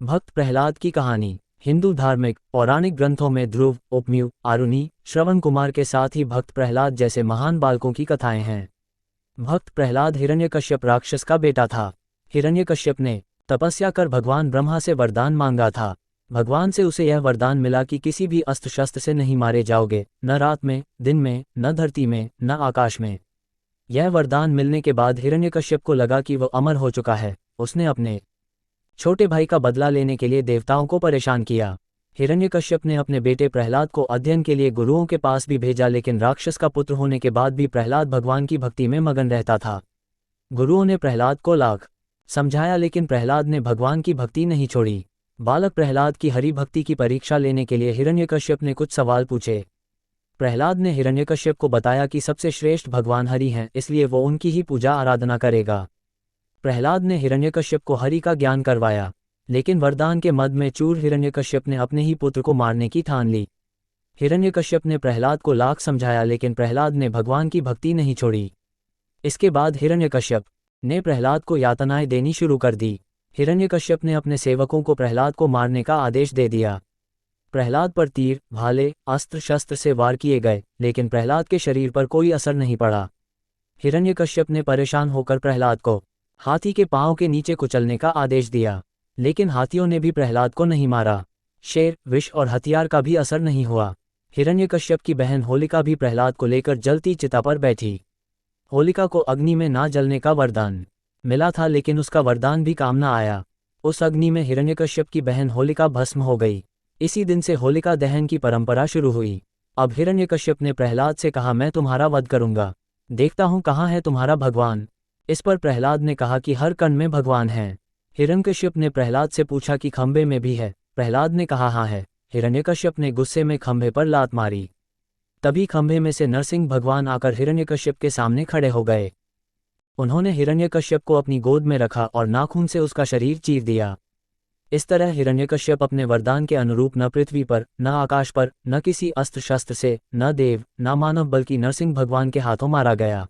भक्त प्रहलाद की कहानी। हिंदू धार्मिक पौराणिक ग्रंथों में ध्रुव, उपमन्यु, आरुणि, श्रवण कुमार के साथ ही भक्त प्रहलाद जैसे महान बालकों की कथाएं हैं। भक्त प्रहलाद हिरण्यकश्यप राक्षस का बेटा था। हिरण्यकश्यप ने तपस्या कर भगवान ब्रह्मा से वरदान मांगा था। भगवान से उसे यह वरदान मिला कि किसी भी अस्त्र शस्त्र से नहीं मारे जाओगे, न रात में, दिन में, न धरती में, न आकाश में। यह वरदान मिलने के बाद हिरण्यकश्यप को लगा कि वह अमर हो चुका है। उसने अपने छोटे भाई का बदला लेने के लिए देवताओं को परेशान किया। हिरण्यकश्यप ने अपने बेटे प्रहलाद को अध्ययन के लिए गुरुओं के पास भी भेजा, लेकिन राक्षस का पुत्र होने के बाद भी प्रहलाद भगवान की भक्ति में मगन रहता था। गुरुओं ने प्रहलाद को लाख समझाया, लेकिन प्रहलाद ने भगवान की भक्ति नहीं छोड़ी। बालक प्रहलाद की हरि भक्ति की परीक्षा लेने के लिए हिरण्यकश्यप ने कुछ सवाल पूछे। प्रहलाद ने हिरण्यकश्यप को बताया कि सबसे श्रेष्ठ भगवान हरि हैं, इसलिए वो उनकी ही पूजा आराधना करेगा। प्रहलाद ने हिरण्यकश्यप को हरि का ज्ञान करवाया, लेकिन वरदान के मद में चूर हिरण्यकश्यप ने अपने ही पुत्र को मारने की ठान ली। हिरण्यकश्यप ने प्रहलाद को लाख समझाया, लेकिन प्रहलाद ने भगवान की भक्ति नहीं छोड़ी। इसके बाद हिरण्यकश्यप ने प्रहलाद को यातनाएं देनी शुरू कर दी। हिरण्यकश्यप ने अपने सेवकों को प्रहलाद को मारने का आदेश दे दिया। प्रहलाद पर तीर, भाले, अस्त्र शस्त्र से वार किए गए, लेकिन प्रहलाद के शरीर पर कोई असर नहीं पड़ा। हिरण्यकश्यप ने परेशान होकर प्रहलाद को हाथी के पांव के नीचे कुचलने का आदेश दिया, लेकिन हाथियों ने भी प्रहलाद को नहीं मारा। शेर, विष और हथियार का भी असर नहीं हुआ। हिरण्यकश्यप की बहन होलिका भी प्रहलाद को लेकर जलती चिता पर बैठी। होलिका को अग्नि में ना जलने का वरदान मिला था, लेकिन उसका वरदान भी काम न आया। उस अग्नि में हिरण्यकश्यप की बहन होलिका भस्म हो गई। इसी दिन से होलिका दहन की परंपरा शुरू हुई। अब हिरण्यकश्यप ने प्रहलाद से कहा, मैं तुम्हारा वध करूंगा, देखता हूं कहाँ है तुम्हारा भगवान। इस पर प्रहलाद ने कहा कि हर कण में भगवान हैं। हिरण्यकश्यप ने प्रहलाद से पूछा कि खंभे में भी है। प्रहलाद ने कहा हाँ है। हिरण्यकश्यप ने गुस्से में खंभे पर लात मारी। तभी खंभे में से नरसिंह भगवान आकर हिरण्यकश्यप के सामने खड़े हो गए। उन्होंने हिरण्यकश्यप को अपनी गोद में रखा और नाखून से उसका शरीर चीर दिया। इस तरह हिरण्यकश्यप अपने वरदान के अनुरूप न पृथ्वी पर, न आकाश पर, न किसी अस्त्र शस्त्र से, न देव, न मानव, बल्कि नरसिंह भगवान के हाथों मारा गया।